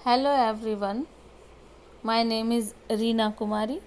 Hello everyone, my name is Reena Kumari,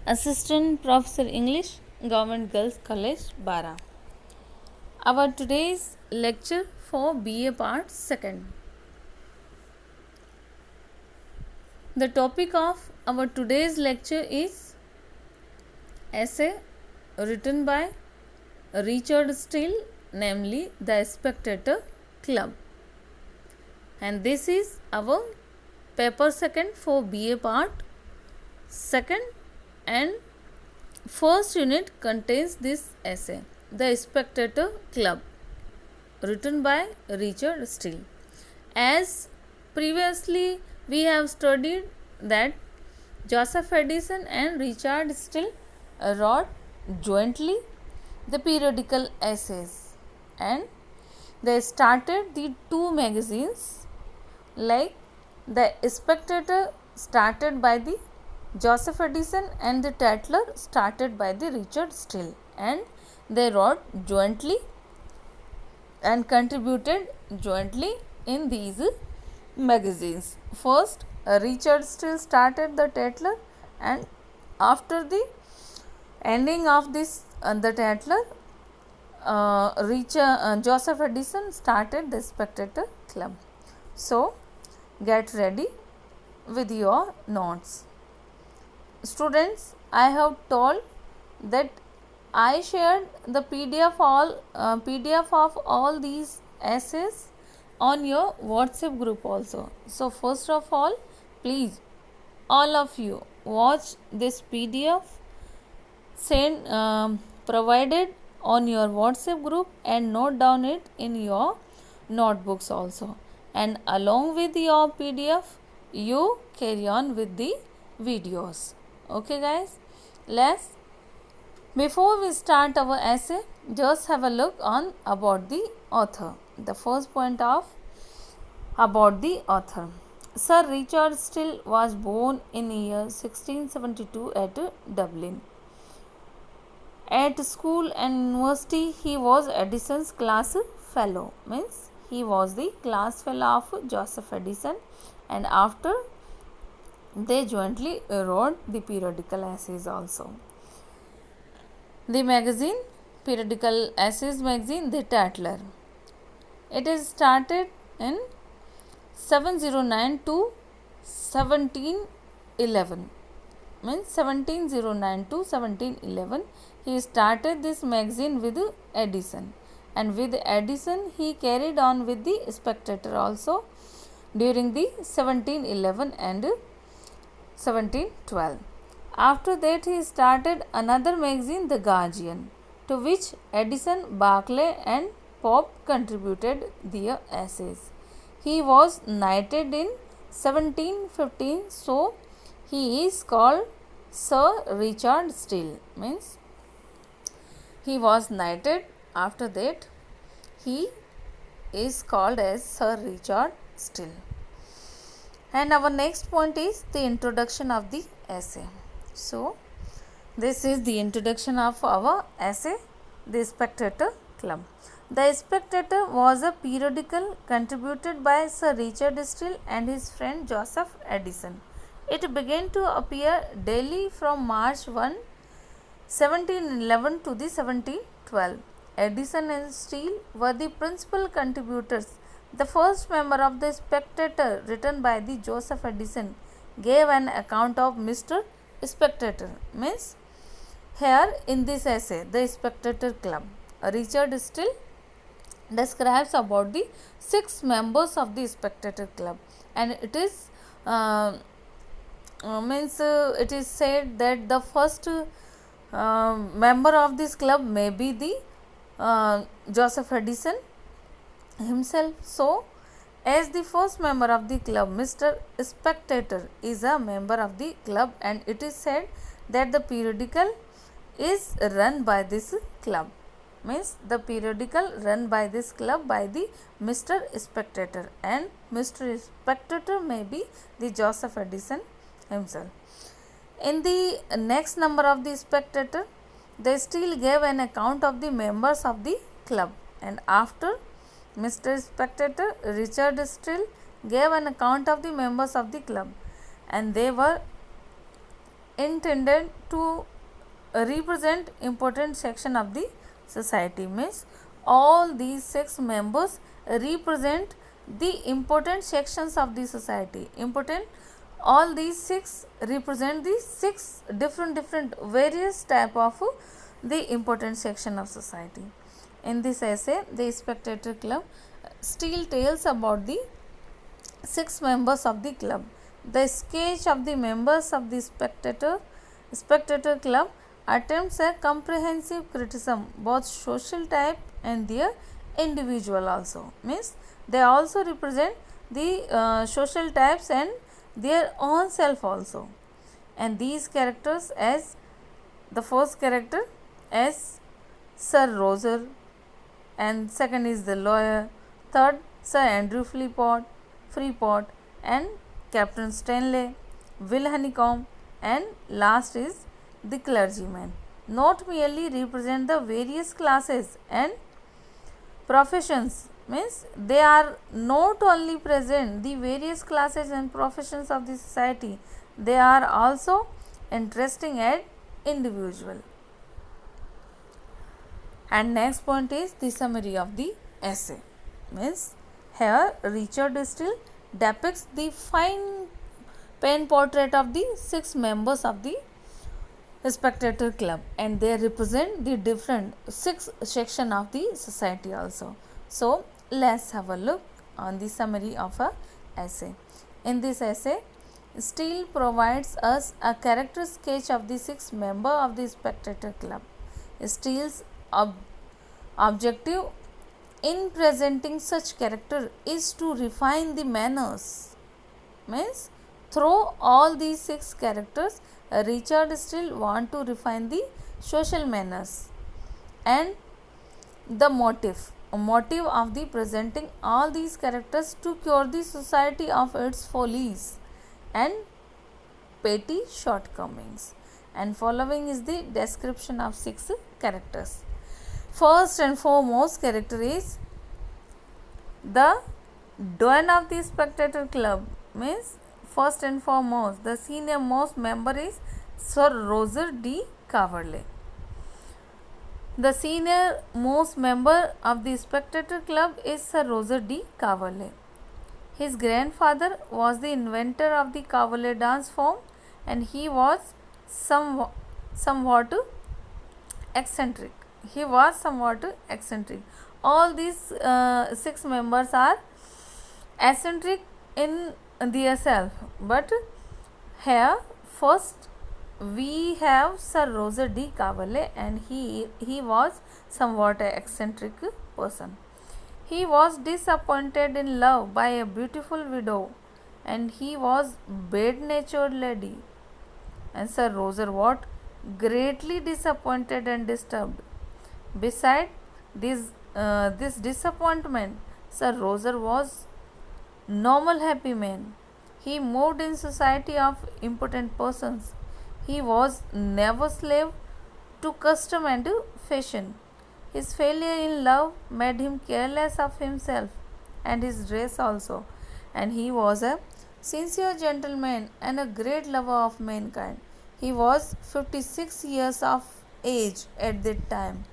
Assistant Professor English, Government Girls College, Bara. Our today's lecture for BA Part 2nd. The topic of our today's lecture is essay written by Richard Steele, namely The Spectator Club. And this is our paper 2nd for BA Part 2nd, and first unit contains this essay, The Spectator Club, written by Richard Steele. As previously we have studied that Joseph Addison and Richard Steele wrote jointly the periodical essays, and they started the two magazines, like The Spectator started by the Joseph Addison and the Tatler started by the Richard Steele, and they wrote jointly and contributed jointly in these magazines. First, Richard Steele started the Tatler, and after the ending of this the Tatler, Joseph Addison started the Spectator Club. So, get ready with your notes. Students, I have told that I shared the PDF of all these essays on your WhatsApp group also. So first of all, please all of you watch this PDF provided on your WhatsApp group and note down it in your notebooks also. And along with your PDF, you carry on with the videos. Okay guys, before we start our essay, just have a look on about the author. The first point of about the author. Sir Richard Steele was born in year 1672 at Dublin. At school and university, he was Addison's class fellow. Means he was the class fellow of Joseph Addison, and after they jointly wrote the periodical essays also. The magazine, periodical essays magazine, The Tatler. It is started in 709 to 1711. Means 1709 to 1711. He started this magazine with Addison, and with Addison he carried on with the Spectator also during the 1711 and 1712. After that he started another magazine, The Guardian, to which Addison, Barclay and Pope contributed their essays. He was knighted in 1715, so he is called Sir Richard Steele. Means he was knighted. After that he is called as Sir Richard Steele. And our next point is the introduction of the essay. So, this is the introduction of our essay, The Spectator Club. The Spectator was a periodical contributed by Sir Richard Steele and his friend Joseph Addison. It began to appear daily from March 1, 1711 to the 1712. Addison and Steele were the principal contributors. The first member of the Spectator, written by the Joseph Addison, gave an account of Mr. Spectator. Means here in this essay, The Spectator Club, Richard Steele describes about the 6 members of the Spectator Club, and it is it is said that the first member of this club may be the Joseph Addison himself. So, as the first member of the club, Mr. Spectator is a member of the club, and it is said that the periodical is run by this club. Means the periodical run by this club by the Mr. Spectator, and Mr. Spectator may be the Joseph Addison himself. In the next number of the Spectator, they still gave an account of the members of the club, and after Mr. Spectator, Richard Steele gave an account of the members of the club, and they were intended to represent important section of the society. Means all these 6 members represent the important sections of the society. All these 6 represent the 6 different various type of the important section of society. In this essay, the Spectator Club still tells about the 6 members of the club. The sketch of the members of the Spectator Club attempts a comprehensive criticism, both social type and their individual also. Means they also represent the social types and their own self also. And these characters, as the first character as Sir Roger, and second is the lawyer, third Sir Andrew Freeport, and Captain Stanley, Will Honeycomb, and last is the clergyman, not merely represent the various classes and professions. Means they are not only present the various classes and professions of the society, they are also interesting at individual. And next point is the summary of the essay. Means here Richard Steele depicts the fine pen portrait of the 6 members of the Spectator Club, and they represent the different 6 section of the society also. So let's have a look on the summary of a essay. In this essay, Steele provides us a character sketch of the 6 member of the Spectator Club. Steele's objective in presenting such character is to refine the manners. Means through all these 6 characters, Richard Steele want to refine the social manners and the motive of the presenting all these characters to cure the society of its follies and petty shortcomings. And following is the description of 6 characters. First and foremost character is the Don of the Spectator Club. Means first and foremost, the senior most member is Sir Roger de Coverley. The senior most member of the Spectator Club is Sir Roger de Coverley. His grandfather was the inventor of the Coverley dance form, and he was somewhat eccentric. All these 6 members are eccentric in their self, but here first we have Sir Roger de Coverley, and he was somewhat an eccentric person. He was disappointed in love by a beautiful widow, and he was bad-natured lady. And Sir Roger was greatly disappointed and disturbed. Beside this disappointment, Sir Roger was normal happy man. He moved in society of important persons. He was never slave to custom and fashion. His failure in love made him careless of himself and his dress also, and he was a sincere gentleman and a great lover of mankind. He was 56 years of age at that time,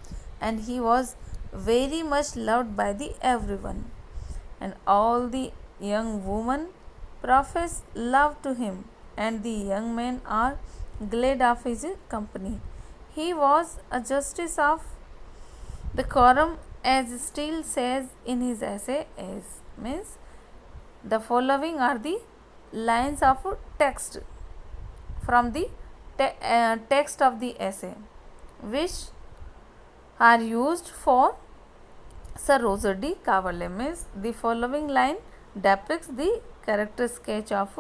and he was very much loved by the everyone, and all the young women profess love to him, and the young men are glad of his company. He was a justice of the quorum, as Steele says in his essay, is means the following are the lines of text from the text of the essay, which are used for Sir Roger de Coverley. Means the following line depicts the character sketch of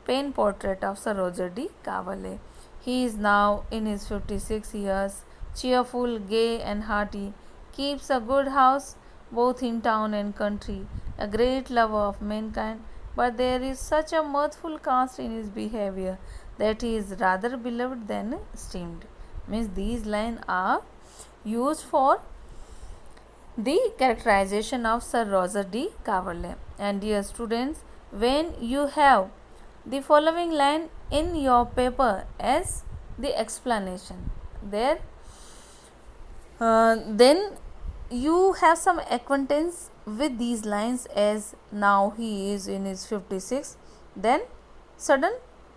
pen portrait of Sir Roger de Coverley. He is now in his 56 years, cheerful, gay and hearty, keeps a good house both in town and country, a great lover of mankind, but there is such a mirthful cast in his behavior that he is rather beloved than esteemed. Means these lines are used for the characterization of Sir Roger de Coverley. And dear students, when you have the following line in your paper as the explanation, there then you have some acquaintance with these lines as now he is in his 56, then sudden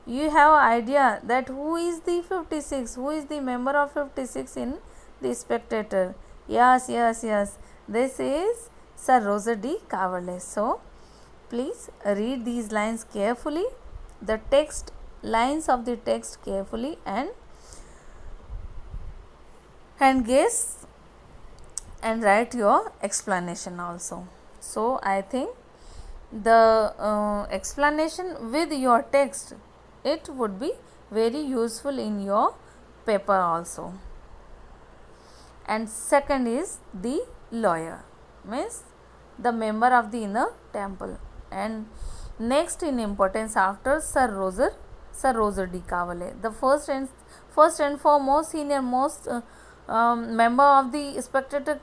you have idea that who is the 56, who is the member of 56 in the Spectator. Yes, this is Sir Roger de Coverley. So please read these lines carefully, the text lines of the text carefully, and guess and write your explanation also. So I think the explanation with your text, it would be very useful in your paper also. And second is the lawyer, means the member of the inner temple. And next in importance after Sir Roger de Coverley, the first and foremost senior most member of the Spectator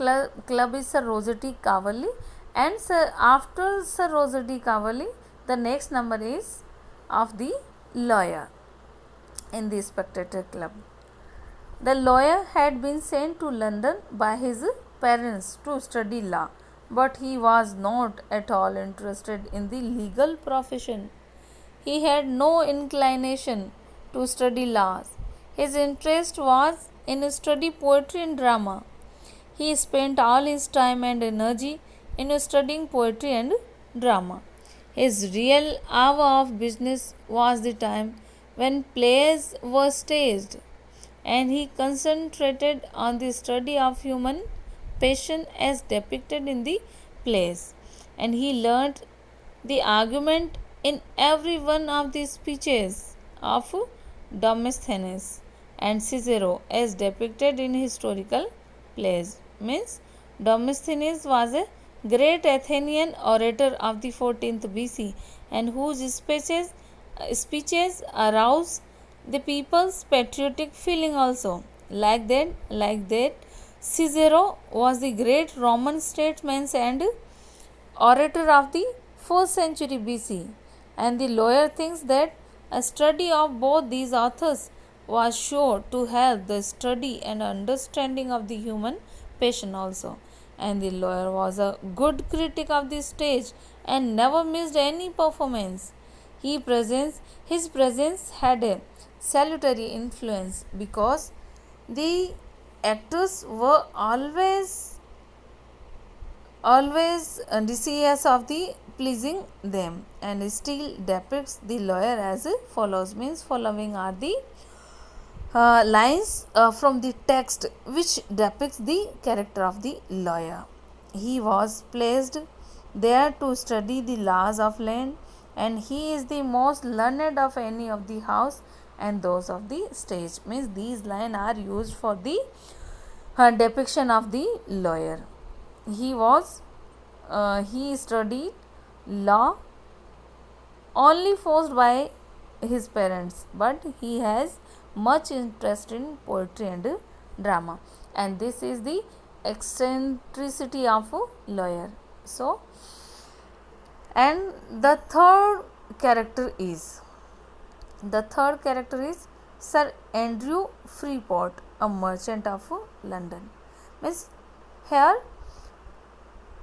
Club is Sir Roger de Coverley, and after Sir Roger de Coverley, the next number is of the lawyer in the Spectator Club. The lawyer had been sent to London by his parents to study law, but he was not at all interested in the legal profession. He had no inclination to study laws. His interest was in study poetry and drama. He spent all his time and energy in studying poetry and drama. His real hour of business was the time when plays were staged, and he concentrated on the study of human passion as depicted in the plays, and he learnt the argument in every one of the speeches of Demosthenes and Cicero as depicted in historical plays. Means Demosthenes was a great Athenian orator of the 14th BC, and whose speeches aroused the people's patriotic feeling also. Like that, Cicero was the great Roman statesman and orator of the 4th century BC, and the lawyer thinks that a study of both these authors was sure to help the study and understanding of the human passion also. And the lawyer was a good critic of the stage and never missed any performance. His presence had a salutary influence because the actors were always desirous of the pleasing them, and still depicts the lawyer as follows. Means following are the lines from the text which depicts the character of the lawyer. He was placed there to study the laws of land, and he is the most learned of any of the house and those of the stage. Means these lines are used for the depiction of the lawyer. He studied law only forced by his parents, but he has much interest in poetry and drama, and this is the eccentricity of a lawyer. So, and the third character is Sir Andrew Freeport, a merchant of London. Means here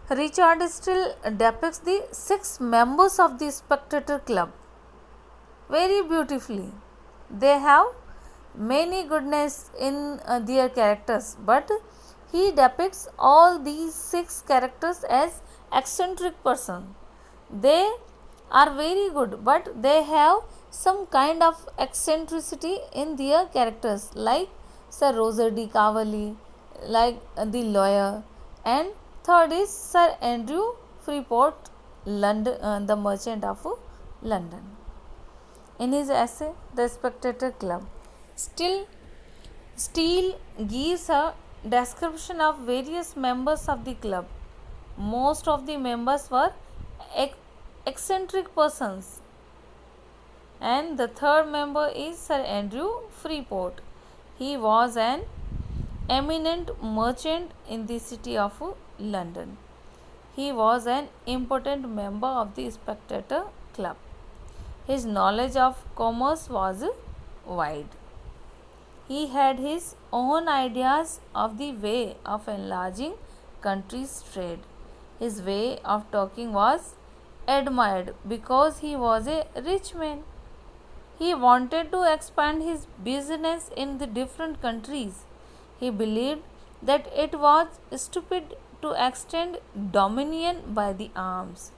Richard Steele depicts the 6 members of the Spectator Club very beautifully. They have many goodness in their characters, but he depicts all these 6 characters as eccentric person. They are very good, but they have some kind of eccentricity in their characters, like Sir Roger de Coverley, like the lawyer, and third is Sir Andrew Freeport, London, the merchant of London. In his essay, The Spectator Club, Steele gives a description of various members of the club. Most of the members were eccentric persons, and the third member is Sir Andrew Freeport. He was an eminent merchant in the city of London. He was an important member of the Spectator club. His knowledge of commerce was wide. He had his own ideas of the way of enlarging countries' trade. His way of talking was admired because he was a rich man. He wanted to expand his business in the different countries. He believed that it was stupid to extend dominion by the arms.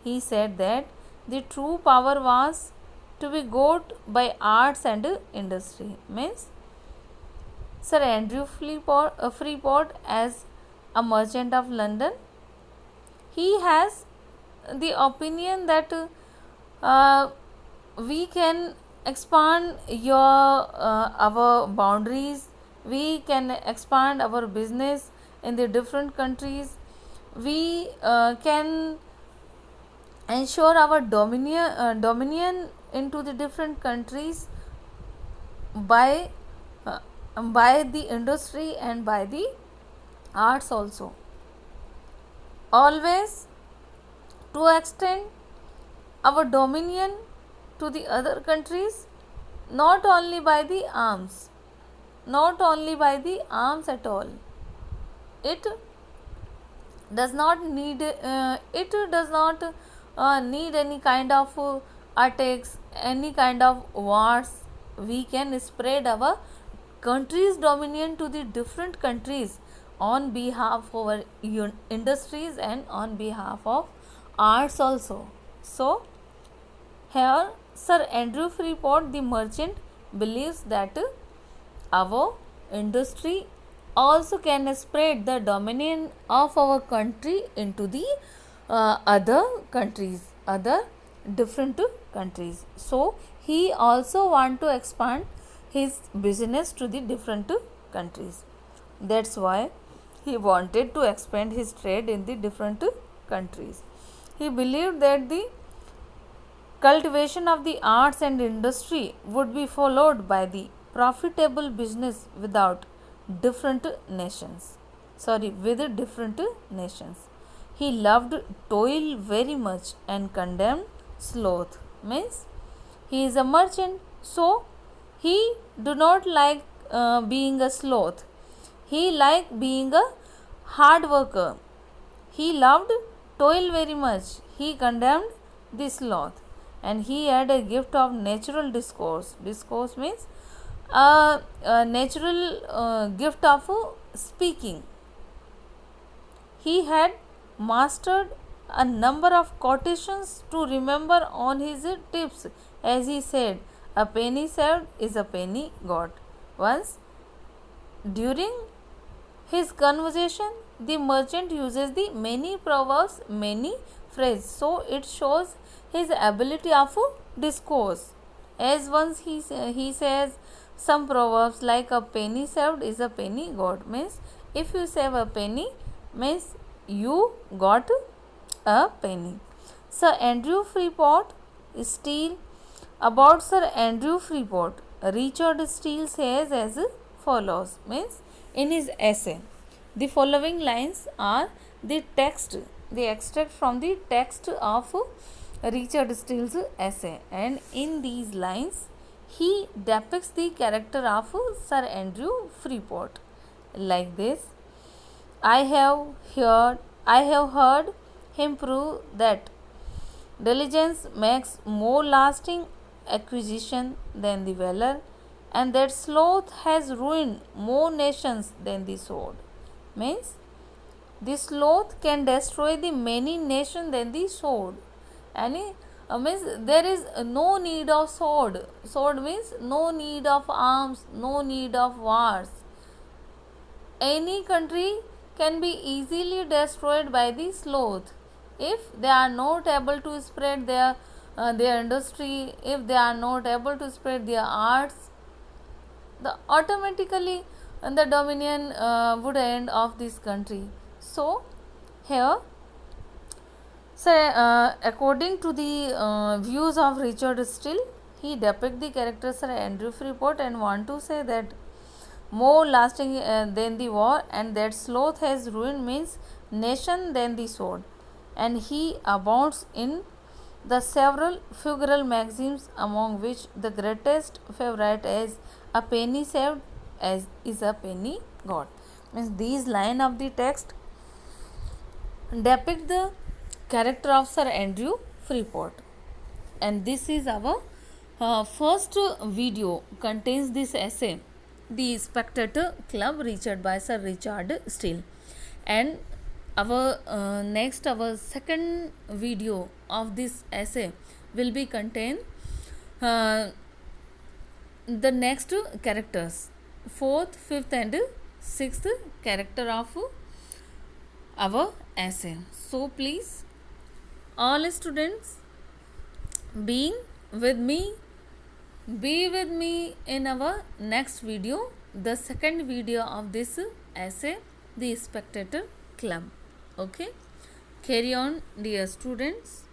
He said that the true power was to be got by arts and industry. Means Sir Andrew Freeport as a merchant of London, he has the opinion that we can expand our boundaries, we can expand our business in the different countries, we can ensure our dominion into the different countries by by the industry and by the arts also. Always to extend our dominion to the other countries, not only by the arms, not only by the arms at all. It does not need need any kind of attacks, any kind of wars. We can spread our country's dominion to the different countries on behalf of our industries and on behalf of arts also. So here Sir Andrew Freeport the merchant believes that our industry also can spread the dominion of our country into the other countries, other different countries. So he also want to expand his business to the different countries. That's why he wanted to expand his trade in the different countries. He believed that the cultivation of the arts and industry would be followed by the profitable business different nations. With different nations. He loved toil very much and condemned sloth. Means he is a merchant, so he do not like being a sloth. He liked being a hard worker. He loved toil very much. He condemned the sloth. And he had a gift of natural discourse. Discourse means a natural gift of speaking. He had mastered a number of quotations to remember on his tips. As he said, a penny saved is a penny got. Once, during his conversation, the merchant uses the many proverbs, many phrases. So it shows his ability of discourse. As once he says some proverbs like a penny saved is a penny got. Means if you save a penny, means you got a penny. Sir Andrew Freeport Steele. About Sir Andrew Freeport, Richard Steele says as follows. Means in his essay, the following lines are the text, the extract from the text of Richard Steele's essay, and in these lines he depicts the character of Sir Andrew Freeport like this. I have heard him prove that diligence makes more lasting acquisition than the valor, and that sloth has ruined more nations than the sword. Means the sloth can destroy the many nations than the sword. And means there is no need of sword. Sword means no need of arms, no need of wars. Any country can be easily destroyed by the sloth if they are not able to spread their industry, if they are not able to spread their arts, the automatically the dominion would end of this country. So here, according to the views of Richard Steele, he depicts the character Sir Andrew Freeport and want to say that more lasting than the war, and that sloth has ruined means nation than the sword, and he abounds in the several figural maxims, among which the greatest favorite is a penny saved as is a penny got. Means these line of the text depict the character of Sir Andrew Freeport, and this is our first video contains this essay, The Spectator Club, reached by Sir Richard Steele, and our second video of this essay will be contain uh, the next characters, fourth, fifth, and sixth character of our essay. So please, all students, being with me be with me in our next video, the second video of this essay, The Spectator Club. Okay, carry on, dear students.